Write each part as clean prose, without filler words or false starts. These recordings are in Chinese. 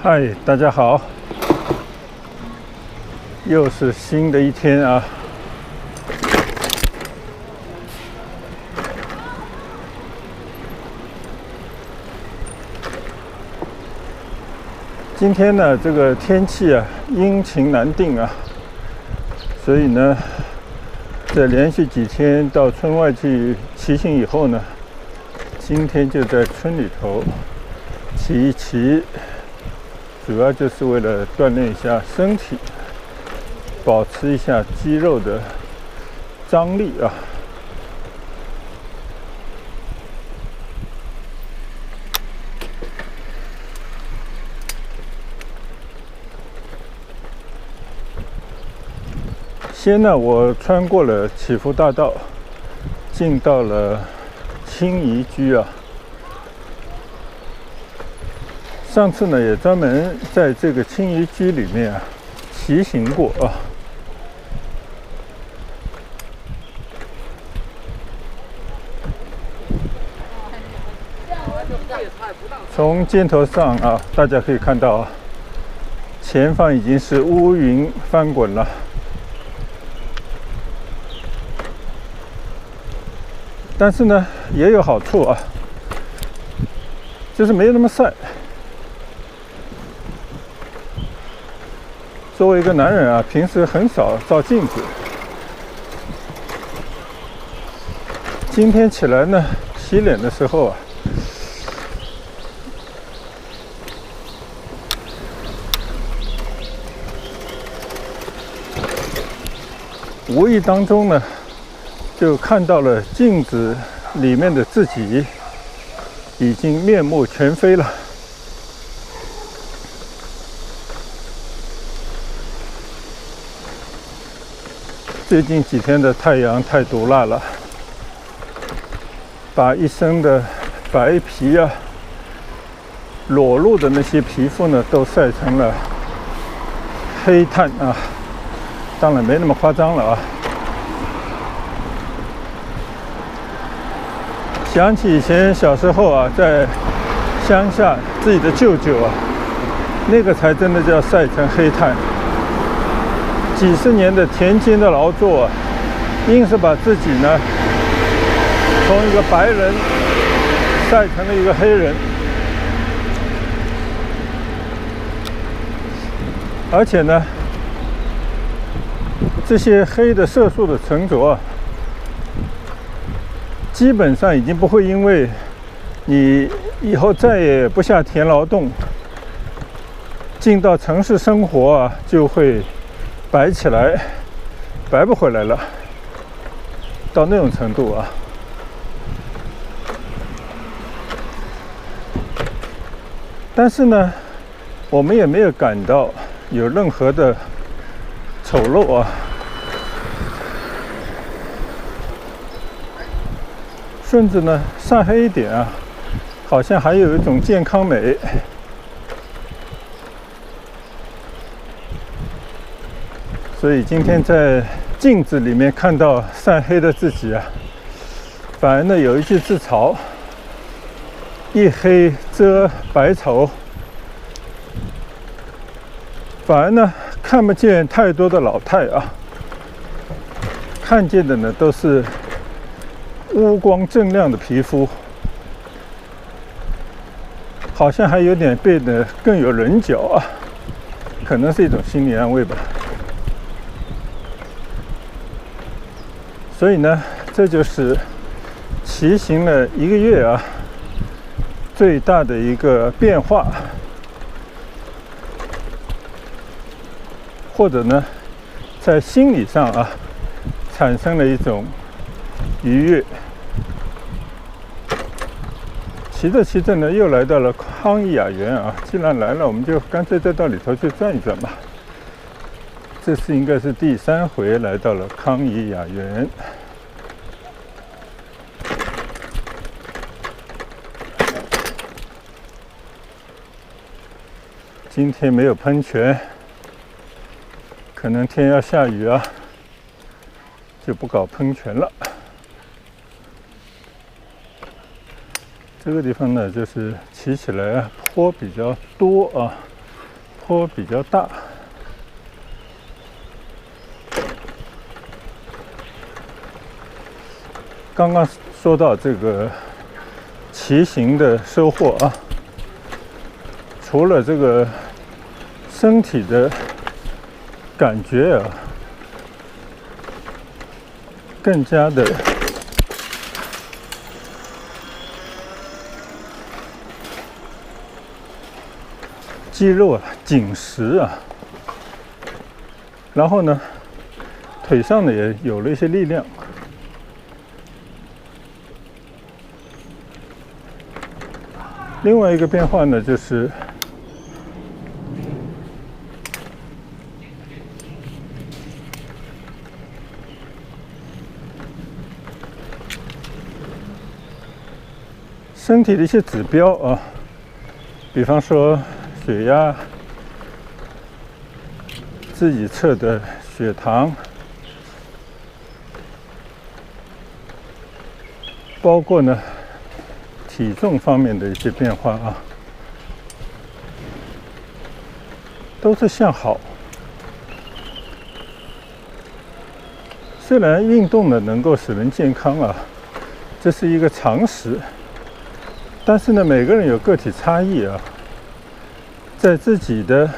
嗨，大家好，又是新的一天啊！今天呢，这个天气啊，阴晴难定啊，所以呢，在连续几天到村外去骑行以后呢，今天就在村里头骑一骑。主要就是为了锻炼一下身体，保持一下肌肉的张力啊。先呢，我穿过了祈福大道，进到了清怡居啊。上次呢，也专门在这个清怡居里面啊骑行过啊。从箭头上啊，大家可以看到啊，前方已经是乌云翻滚了。但是呢，也有好处啊，就是没有那么晒。作为一个男人啊，平时很少照镜子。今天起来呢，洗脸的时候啊，无意当中呢，就看到了镜子里面的自己已经面目全非了。最近几天的太阳太毒辣了，把一身的白皮啊、裸露的那些皮肤呢，都晒成了黑炭啊。当然没那么夸张了啊。想起以前小时候啊，在乡下自己的舅舅啊，那个才真的叫晒成黑炭。几十年的田间的劳作，硬是把自己呢从一个白人晒成了一个黑人，而且呢，这些黑的色素的沉着啊，基本上已经不会因为你以后再也不下田劳动，进到城市生活啊，就会白起来，白不回来了，到那种程度啊。但是呢，我们也没有感到有任何的丑陋啊，甚至呢，晒黑一点啊，好像还有一种健康美。所以今天在镜子里面看到晒黑的自己啊，反而呢有一句自嘲：一黑遮百丑。反而呢看不见太多的老态啊，看见的呢都是乌光锃亮的皮肤，好像还有点变得更有棱角啊，可能是一种心理安慰吧。所以呢，这就是骑行了1个月啊，最大的一个变化，或者呢，在心理上啊，产生了一种愉悦。骑着骑着呢，又来到了康怡雅园啊。既然来了，我们就干脆再到里头去转一转吧。这次应该是第3回来到了康怡雅园。今天没有喷泉，可能天要下雨啊，就不搞喷泉了。这个地方呢，就是骑起来啊坡比较多啊，坡比较大。刚刚说到这个骑行的收获啊，除了这个身体的感觉啊，更加的肌肉啊紧实啊，然后呢，腿上呢也有了一些力量。另外一个变化呢，就是身体的一些指标啊，比方说血压、自己测的血糖，包括呢体重方面的一些变化啊，都是向好。虽然运动呢能够使人健康啊，这是一个常识，但是呢，每个人有个体差异啊，在自己的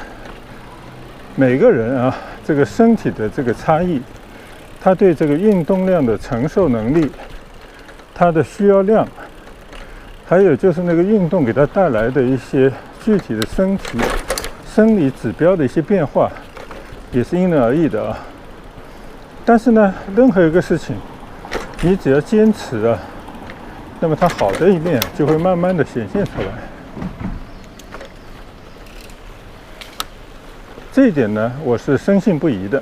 每个人啊，这个身体的这个差异，他对这个运动量的承受能力，他的需要量，还有就是那个运动给他带来的一些具体的身体生理指标的一些变化，也是因人而异的啊。但是呢，任何一个事情，你只要坚持啊，那么它好的一面就会慢慢的显现出来。这一点呢，我是深信不疑的。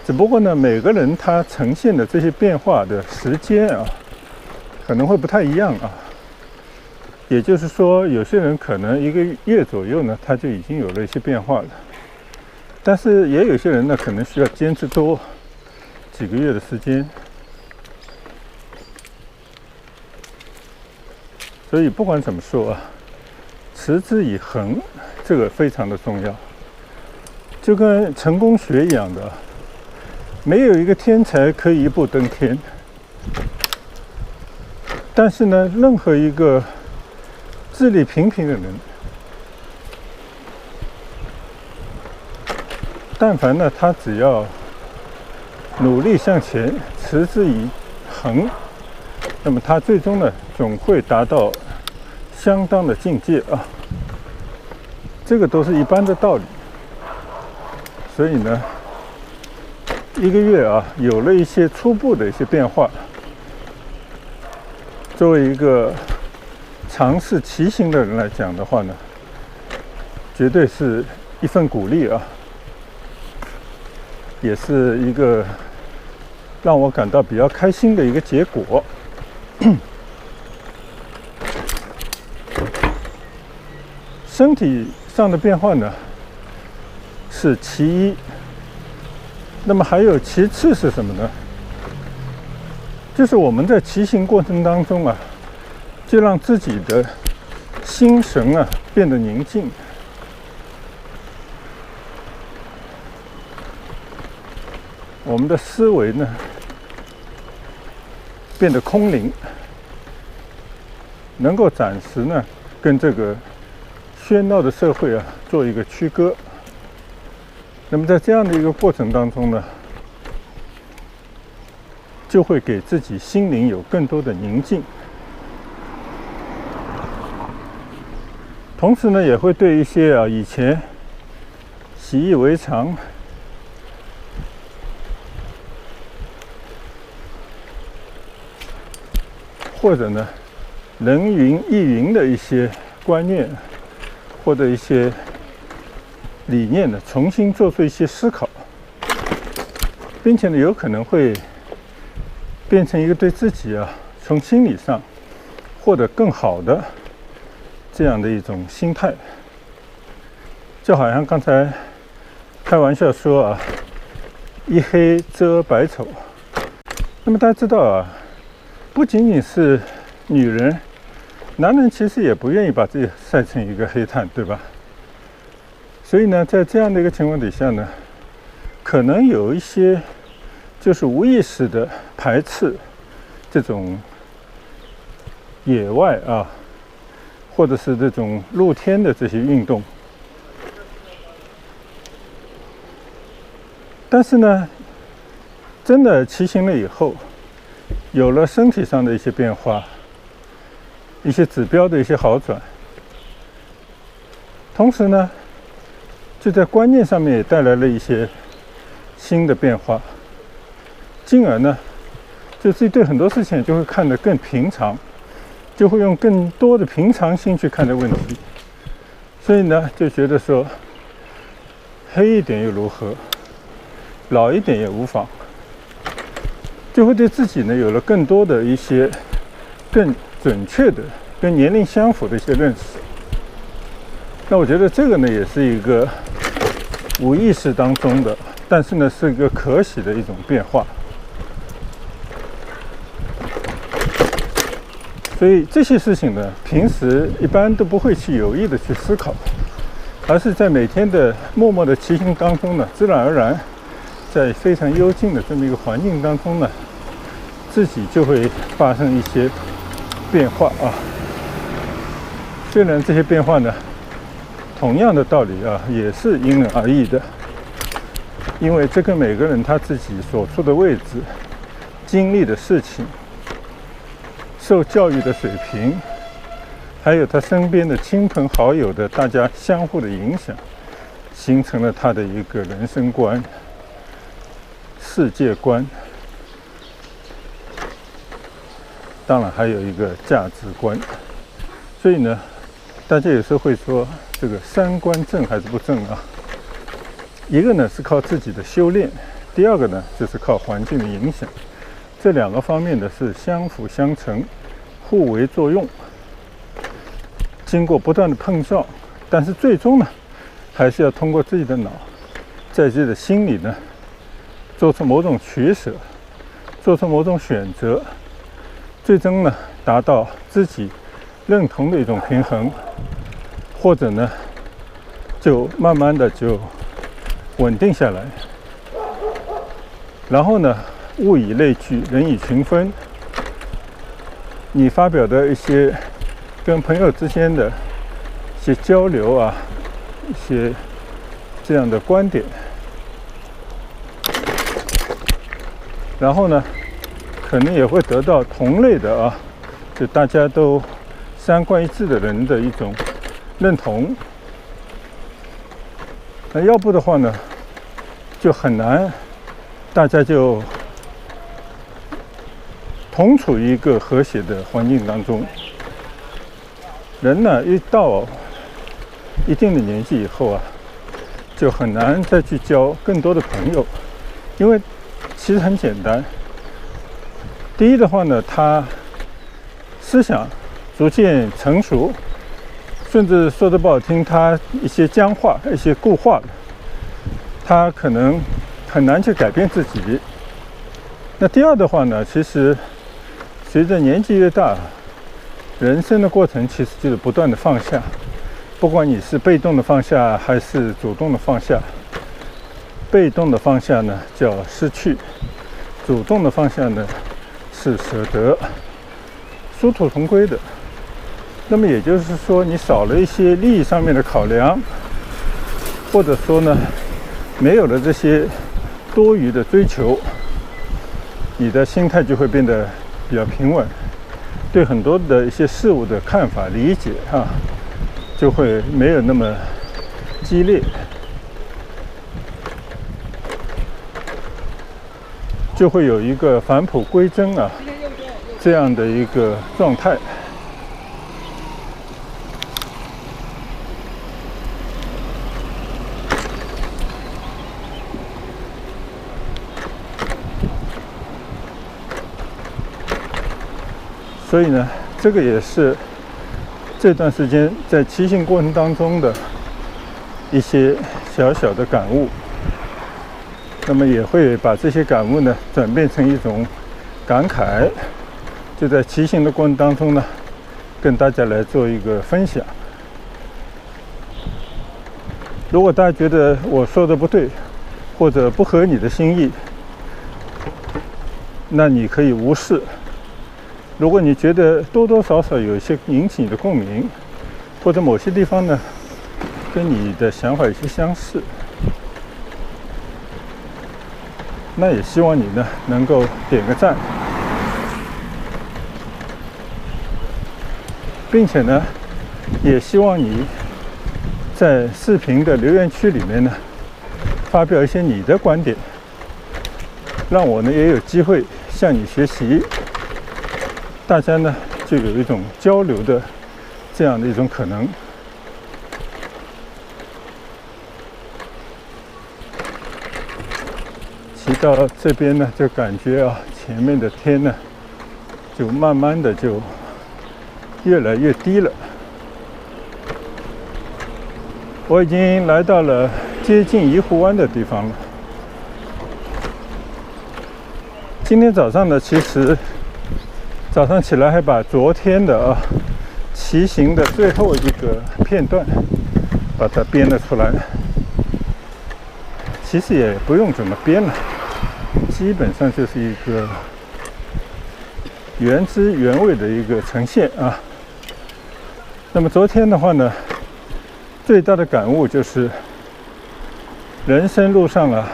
只不过呢，每个人他呈现的这些变化的时间啊，可能会不太一样啊。也就是说，有些人可能1个月左右呢，他就已经有了一些变化了。但是也有些人呢，可能需要坚持多几个月的时间。所以不管怎么说啊，持之以恒这个非常的重要，就跟成功学一样的，没有一个天才可以一步登天，但是呢，任何一个智力平平的人，但凡呢他只要努力向前，持之以恒，那么他最终呢总会达到相当的境界啊。这个都是一般的道理。所以呢，1个月啊有了一些初步的一些变化，作为一个尝试骑行的人来讲的话呢，绝对是一份鼓励啊，也是一个让我感到比较开心的一个结果。身体上的变化呢是其一，那么还有其次是什么呢？就是我们在骑行过程当中啊，就让自己的心神啊变得宁静，我们的思维呢变得空灵，能够暂时呢跟这个喧闹的社会啊做一个区隔。那么在这样的一个过程当中呢，就会给自己心灵有更多的宁静，同时呢也会对一些以前习以为常或者呢人云亦云的一些观念或者一些理念呢重新做出一些思考，并且呢有可能会变成一个对自己啊从心理上获得更好的这样的一种心态。就好像刚才开玩笑说啊，一黑遮百丑。那么大家知道啊，不仅仅是女人，男人其实也不愿意把自己晒成一个黑炭，对吧？所所以呢，在这样的一个情况底下呢，可能有一些就是无意识的排斥这种野外啊，或者是这种露天的这些运动。但是呢，真的骑行了以后，有了身体上的一些变化，一些指标的一些好转，同时呢，就在观念上面也带来了一些新的变化，进而呢，就自己对很多事情就会看得更平常，就会用更多的平常心去看待问题，所以呢，就觉得说，黑一点又如何，老一点也无妨，就会对自己呢有了更多的一些更准确的跟年龄相符的一些认识。那我觉得这个呢也是一个无意识当中的，但是呢是一个可喜的一种变化。所以这些事情呢，平时一般都不会去有意的去思考，而是在每天的默默的骑行当中呢，自然而然在非常幽静的这么一个环境当中呢，自己就会发生一些变化啊。虽然这些变化呢，同样的道理啊，也是因人而异的，因为这跟每个人他自己所处的位置、经历的事情、受教育的水平，还有他身边的亲朋好友的大家相互的影响，形成了他的一个人生观、世界观，当然还有一个价值观。所以呢，大家有时候会说这个三观正还是不正啊？一个呢是靠自己的修炼，第二个呢就是靠环境的影响。这两个方面呢是相辅相成、互为作用，经过不断的碰撞，但是最终呢，还是要通过自己的脑，在自己的心里呢，做出某种取舍，做出某种选择，最终呢，达到自己认同的一种平衡，或者呢，就慢慢的就稳定下来，然后呢，物以类聚，人以群分。你发表的一些跟朋友之间的一些交流啊，一些这样的观点，然后呢，可能也会得到同类的啊，就大家都三观一致的人的一种认同。那要不的话呢，就很难，大家就同处于一个和谐的环境当中。人呢，一到一定的年纪以后啊，就很难再去交更多的朋友，因为其实很简单。第一的话呢，他思想逐渐成熟，甚至说得不好听，他一些僵化、一些固化了，他可能很难去改变自己。那第二的话呢，其实随着年纪越大，人生的过程其实就是不断的放下，不管你是被动的放下还是主动的放下。被动的放下呢叫失去，主动的放下呢是舍得，殊途同归的。那么也就是说，你少了一些利益上面的考量，或者说呢，没有了这些多余的追求，你的心态就会变得比较平稳，对很多的一些事物的看法理解啊，就会没有那么激烈，就会有一个返璞归真啊这样的一个状态。所以呢，这个也是这段时间在骑行过程当中的一些小小的感悟。那么也会把这些感悟呢转变成一种感慨，就在骑行的过程当中呢，跟大家来做一个分享。如果大家觉得我说的不对，或者不合你的心意，那你可以无视。如果你觉得多多少少有一些引起你的共鸣，或者某些地方呢跟你的想法有些相似，那也希望你呢能够点个赞，并且呢也希望你在视频的留言区里面呢发表一些你的观点，让我呢也有机会向你学习，大家呢就有一种交流的这样的一种可能。骑到这边呢，就感觉啊，前面的天呢就慢慢的就越来越低了。我已经来到了接近怡湖湾的地方了。今天早上呢，其实早上起来还把昨天的骑行的最后一个片段把它编了出来。其实也不用怎么编了，基本上就是一个原汁原味的一个呈现啊。那么昨天的话呢，最大的感悟就是，人生路上啊，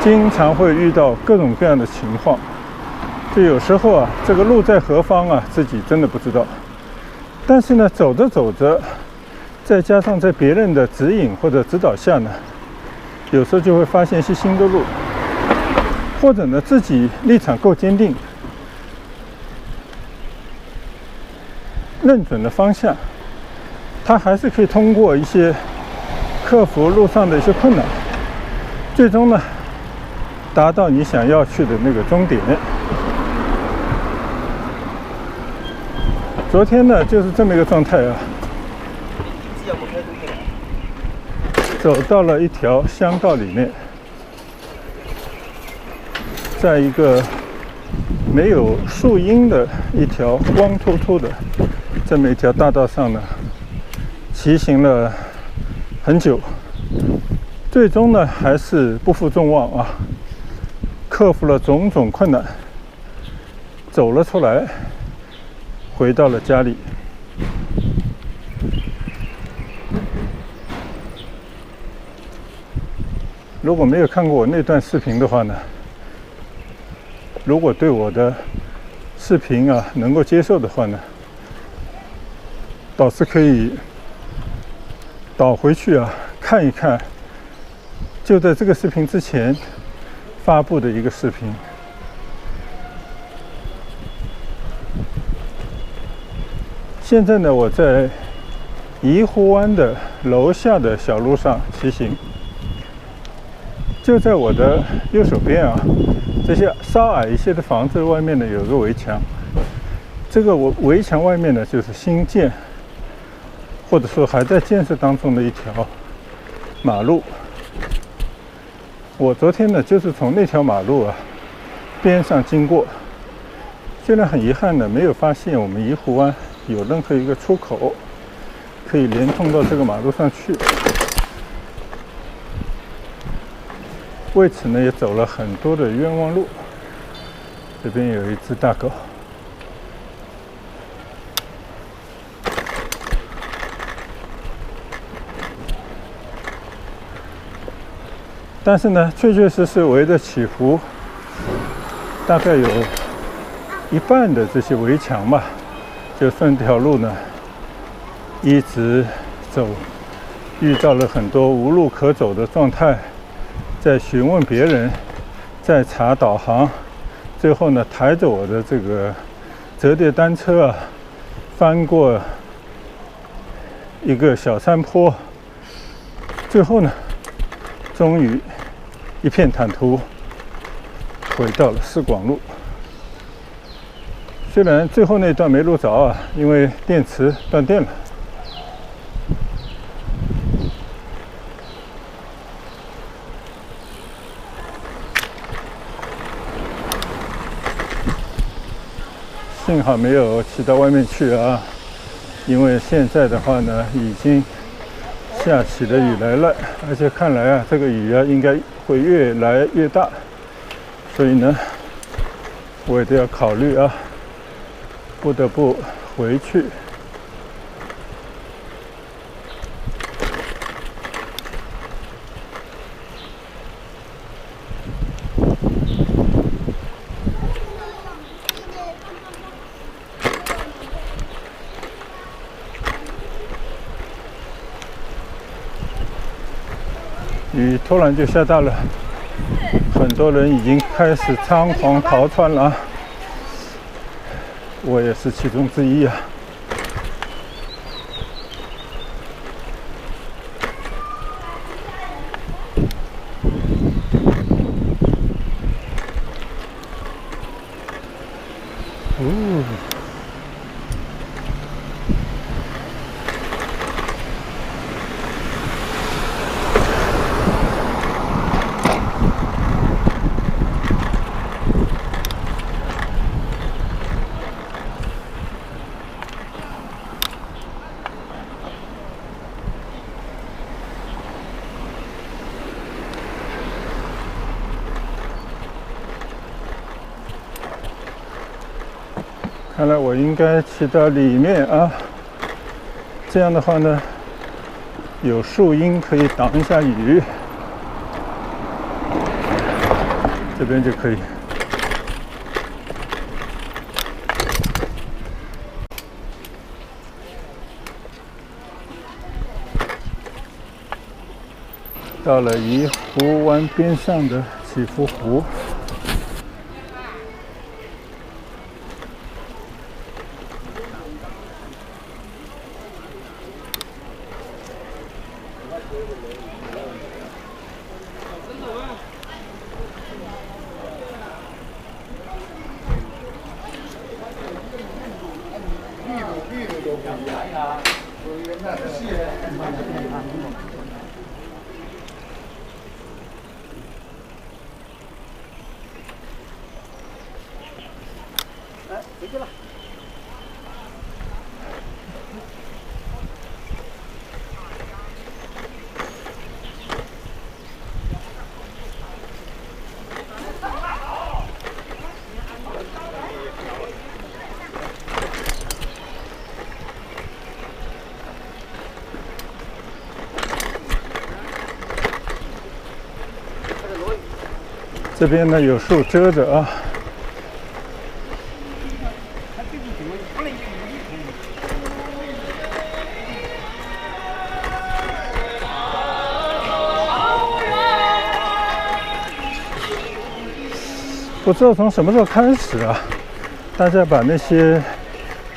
经常会遇到各种各样的情况。就有时候啊，这个路在何方啊，自己真的不知道。但是呢，走着走着，再加上在别人的指引或者指导下呢，有时候就会发现一些新的路，或者呢，自己立场够坚定，认准了方向，他还是可以通过一些克服路上的一些困难，最终呢，达到你想要去的那个终点。昨天呢，就是这么一个状态啊，走到了一条乡道里面，在一个没有树荫的一条光秃秃的这么一条大道上呢，骑行了很久，最终呢还是不负众望啊，克服了种种困难，走了出来，回到了家里。如果没有看过我那段视频的话呢，如果对我的视频啊能够接受的话呢，倒是可以倒回去啊看一看，就在这个视频之前发布的一个视频。现在呢，我在怡湖湾的楼下的小路上骑行，就在我的右手边啊，这些稍矮一些的房子外面呢有个围墙，这个围墙外面呢就是新建或者说还在建设当中的一条马路。我昨天呢就是从那条马路啊边上经过，虽然很遗憾的没有发现我们怡湖湾有任何一个出口可以连通到这个马路上去，为此呢也走了很多的冤枉路。这边有一只大狗，但是呢确确实实围着起伏大概有一半的这些围墙吧，就顺这条路呢一直走，遇到了很多无路可走的状态，在询问别人，在查导航，最后呢抬着我的这个折叠单车啊翻过一个小山坡，最后呢终于一片坦途回到了市广路。虽然最后那段没录着啊，因为电池断电了。幸好没有骑到外面去啊，因为现在的话呢，已经下起的雨来了，而且看来啊，这个雨啊应该会越来越大，所以呢，我也得要考虑啊，不得不回去。雨突然就下大了，很多人已经开始仓皇逃窜了，我也是其中之一啊。看来我应该骑到里面啊，这样的话呢，有树荫可以挡一下雨，这边就可以。到了怡湖湾边上的祈福湖。回去了。这边呢有树遮着啊。不知道从什么时候开始啊，大家把那些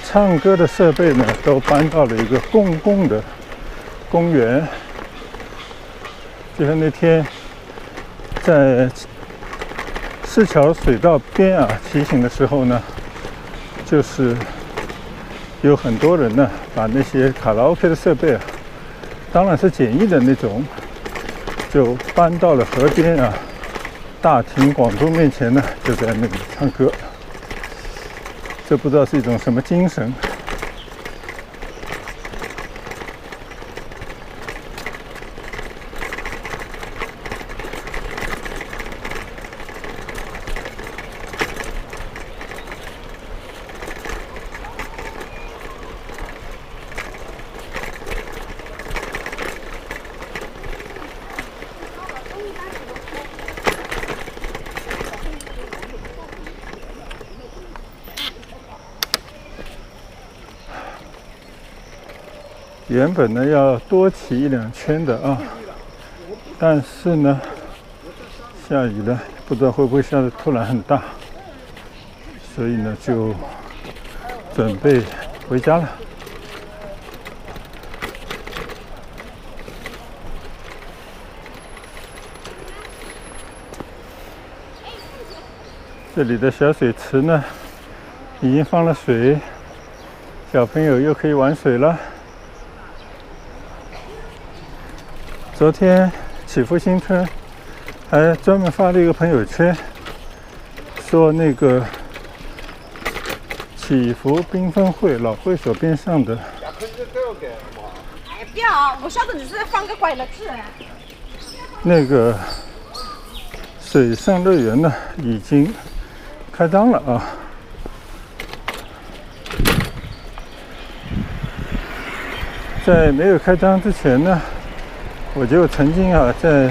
唱歌的设备呢都搬到了一个公共的公园。就像那天在市桥水道边啊骑行的时候呢，就是有很多人呢把那些卡拉 OK 的设备啊，当然是简易的那种，就搬到了河边啊。大庭广众面前呢，就在那里唱歌，这不知道是一种什么精神。原本呢要多骑一两圈的啊，但是呢下雨了，不知道会不会下得突然很大，所以呢就准备回家了。这里的小水池呢已经放了水，小朋友又可以玩水了。昨天祈福新村还专门发了一个朋友圈，说那个祈福缤纷会老会所边上的不要啊！我晓得你是在放个快乐字。那个水上乐园呢，已经开张了啊。在没有开张之前呢，我就曾经啊在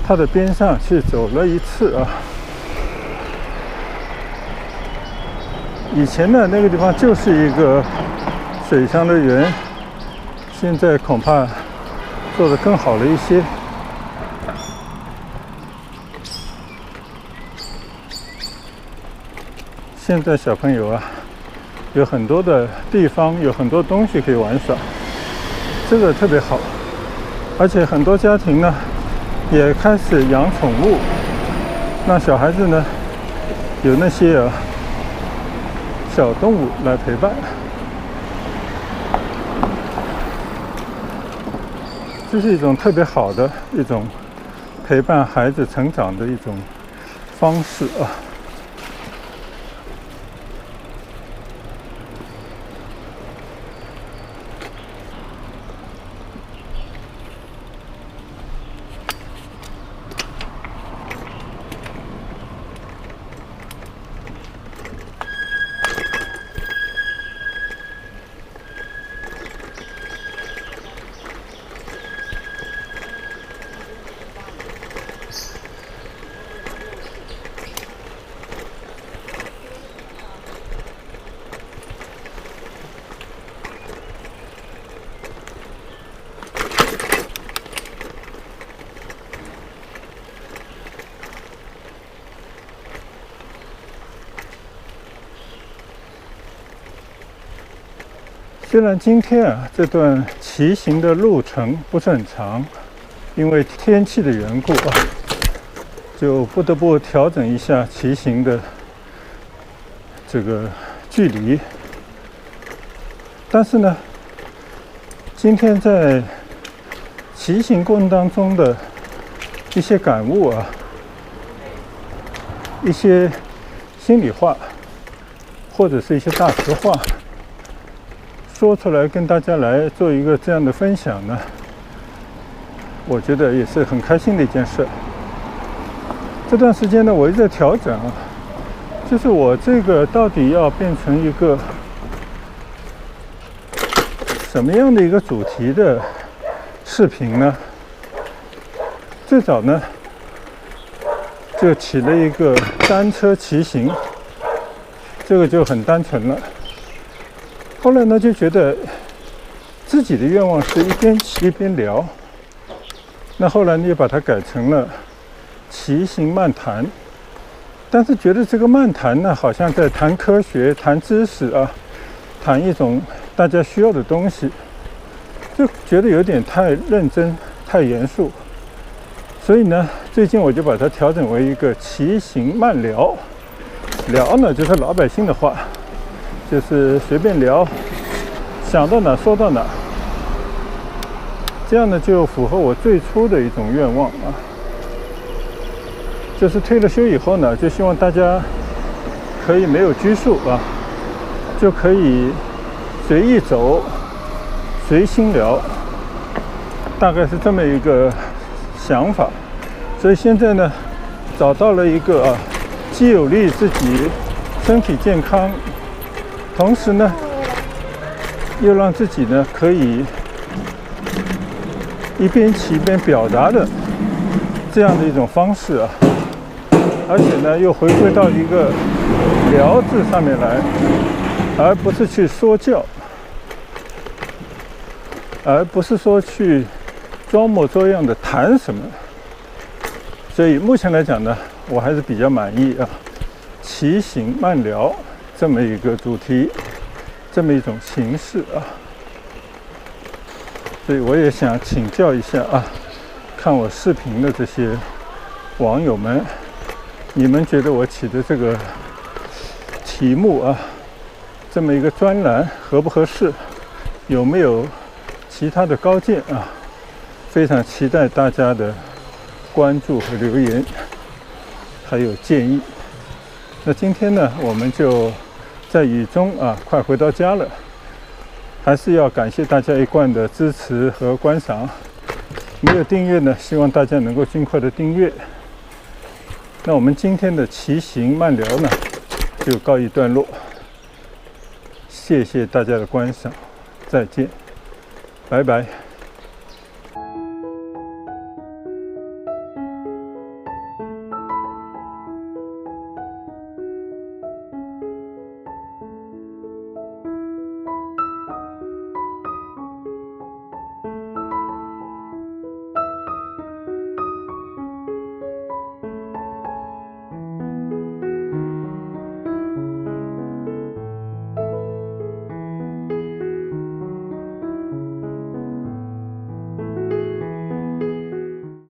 它的边上去走了一次啊。以前呢，那个地方就是一个水上乐园，现在恐怕做得更好了一些。现在小朋友啊，有很多的地方，有很多东西可以玩耍，这个特别好。而且很多家庭呢，也开始养宠物，让小孩子呢有那些小动物来陪伴。这是一种特别好的一种陪伴孩子成长的一种方式啊。虽然今天啊这段骑行的路程不是很长，因为天气的缘故啊，就不得不调整一下骑行的这个距离。但是呢，今天在骑行过程当中的一些感悟啊，一些心里话，或者是一些大实话，说出来跟大家来做一个这样的分享呢，我觉得也是很开心的一件事。这段时间呢，我一直在调整啊，就是我这个到底要变成一个什么样的一个主题的视频呢？最早呢，就起了一个单车骑行，这个就很单纯了。后来呢，就觉得自己的愿望是一边骑一边聊，那后来呢，又把它改成了骑行漫谈。但是觉得这个漫谈呢，好像在谈科学、谈知识啊，谈一种大家需要的东西，就觉得有点太认真、太严肃。所以呢，最近我就把它调整为一个骑行慢聊。聊呢，就是老百姓的话，就是随便聊，想到哪说到哪。这样呢，就符合我最初的一种愿望啊。就是退了休以后呢，就希望大家可以没有拘束啊，就可以随意走，随心聊，大概是这么一个想法。所以现在呢，找到了一个既有利自己身体健康，同时呢，又让自己呢可以一边骑一边表达的这样的一种方式啊。而且呢，又回归到一个聊字上面来，而不是去说教，而不是说去装模作样的谈什么。所以目前来讲呢，我还是比较满意啊，骑行慢聊这么一个主题，这么一种形式啊。所以我也想请教一下啊，看我视频的这些网友们，你们觉得我起的这个题目啊，这么一个专栏合不合适？有没有其他的高见啊？非常期待大家的关注和留言，还有建议。那今天呢，我们就在雨中啊，快回到家了。还是要感谢大家一贯的支持和观赏。没有订阅呢，希望大家能够尽快的订阅。那我们今天的骑行慢聊呢，就告一段落。谢谢大家的观赏，再见，拜拜。